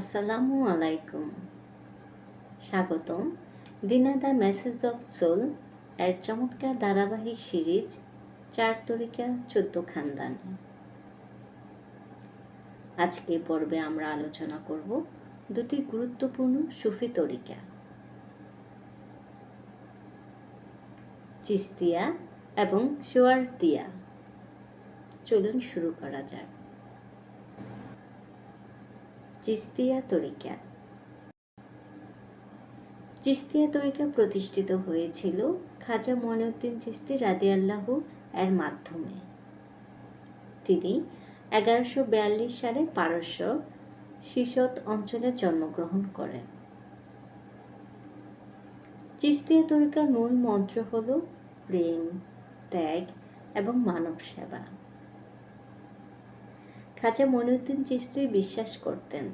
আসসালামু আলাইকুম। স্বাগতম দিনা দ্য মেসেজ অফ সোল এর চমৎকার ধারাবাহিক সিরিজ 4 তরিকা 14 খানদানে। আজকে পর্বে আমরা আলোচনা করব দুটি গুরুত্বপূর্ণ সুফি তরিকা, চিস্তিয়া এবং সোয়ারদিয়া। চলুন শুরু করা যাক। চিস্তিয়া তরিকা। চিস্তিয়া তরিকা প্রতিষ্ঠিত হয়েছিল খাজা মঈনুদ্দিন চিশতি রাদিয়াল্লাহু এর মাধ্যমে। তিনি 1142 সালে পারস্য সিসত অঞ্চলে জন্মগ্রহণ করেন। চিস্তিয়া তরিকার মূল মন্ত্র হল প্রেম, ত্যাগ এবং মানব সেবা। খাজা মঈনুদ্দিন চিশতি বিশ্বাস করতেন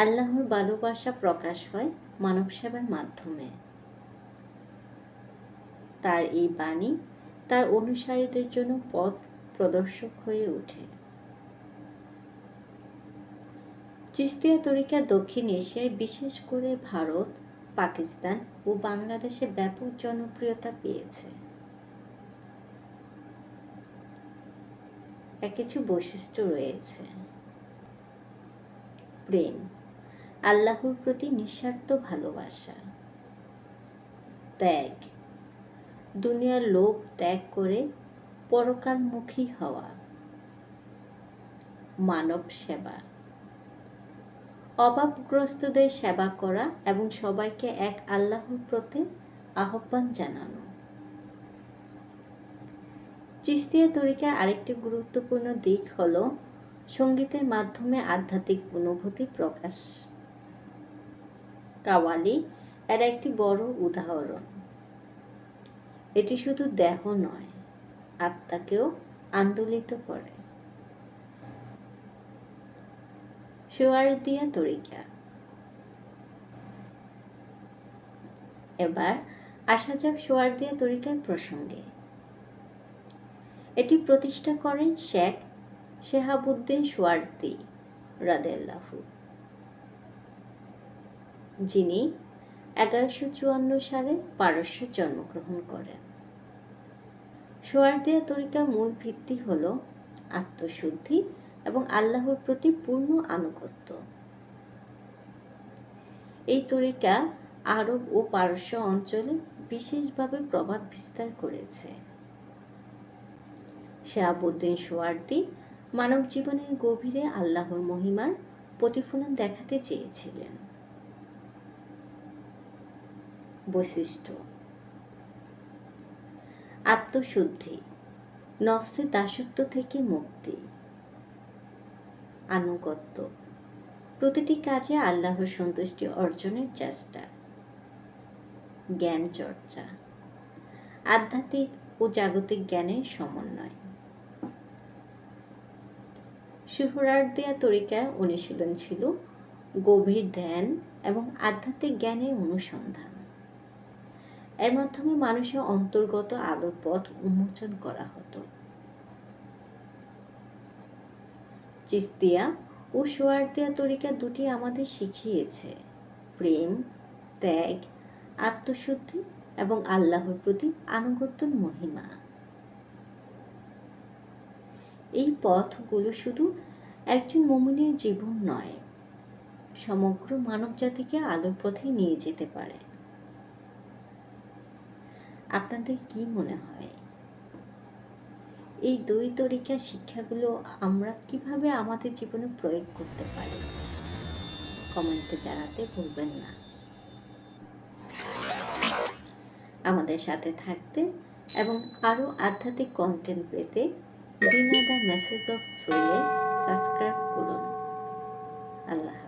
আল্লাহর ভালোবাসা প্রকাশ হয় মানব সেবার মাধ্যমে। তার এই বাণী তার অনুসারীদের জন্য পথ প্রদর্শক হয়ে ওঠে। চিস্তিয়া তরিকা দক্ষিণ এশিয়ায়, বিশেষ করে ভারত, পাকিস্তান ও বাংলাদেশে ব্যাপক জনপ্রিয়তা পেয়েছে। এর কিছু বৈশিষ্ট্য রয়েছে। প্রেম, আল্লাহর প্রতি নিঃস্বার্থ ভালোবাসা। ত্যাগ, দুনিয়ার লোভ ত্যাগ করে পরকালমুখী হওয়া। মানব সেবা, অভাবগ্রস্তদের সেবা করা এবং সবাইকে এক আল্লাহর প্রতি আহ্বান জানানো। চিস্তিয়া তরিকার আরেকটি গুরুত্বপূর্ণ দিক হল সঙ্গীতের মাধ্যমে আধ্যাত্মিক অনুভূতি প্রকাশ। কাওয়ালি এর একটি বড় উদাহরণ। এটি শুধু দেহ নয়, আত্মাকেও আন্দোলিত করে। সোয়ারদিয়া তরিকা। এবার আসা যাক সোয়ারদিয়া তরিকার প্রসঙ্গে। এটি প্রতিষ্ঠা করেন শেখ শেহাবুদ্দিন সোয়ারদি রাদিয়াল্লাহু, যিনি 1154 সালে পারস্যে জন্মগ্রহণ করেন। সোয়ারদিয়া তরিকার মূল ভিত্তি হল আত্মশুদ্ধি এবং আল্লাহর প্রতি পূর্ণ আনুগত্য। এই তরিকা আরব ও পারস্য অঞ্চলে বিশেষভাবে প্রভাব বিস্তার করেছে। শেহাবুদ্দিন সোয়ারদি মানব জীবনের গভীরে আল্লাহর মহিমার প্রতিফলন দেখাতে চেয়েছিলেন। বৈশিষ্ট্য: আত্মশুদ্ধি, নফসে দাসত্ব থেকে মুক্তি। আনুগত্য, প্রতিটি কাজে আল্লাহর সন্তুষ্টি অর্জনের চেষ্টা। জ্ঞান চর্চা, আধ্যাত্মিক ও জাগতিক জ্ঞানের সমন্বয়। সোহরাওয়ার্দিয়া তরিকার অনুশীলন ছিল গভীর ধ্যান এবং আধ্যাত্মিক জ্ঞানের অনুসন্ধান। এর মাধ্যমে মানুষের অন্তর্গত আলোর পথ উন্মোচন করা হতো। চিস্তিয়া ও সোহরাওয়ার্দিয়া তরিকা দুটি আমাদের শিখিয়েছে প্রেম, ত্যাগ, আত্মশুদ্ধি এবং আল্লাহর প্রতি আনুগত্যের মহিমা। এই পথগুলো শুধু একজন মুমিনের জীবন নয়, সমগ্র মানবজাতিকে আলোর পথে নিয়ে যেতে পারে। আপনাদের কি মনে হয়, এই দুই তরিকার শিক্ষাগুলো আমরা কিভাবে আমাদের জীবনে প্রয়োগ করতে পারি? কমেন্টে জানাতে ভুলবেন না। আমাদের সাথে থাকতে এবং আরও আধ্যাত্মিক কন্টেন্ট পেতে দিনা the message of Sholay subscribe করুন। আল্লাহ।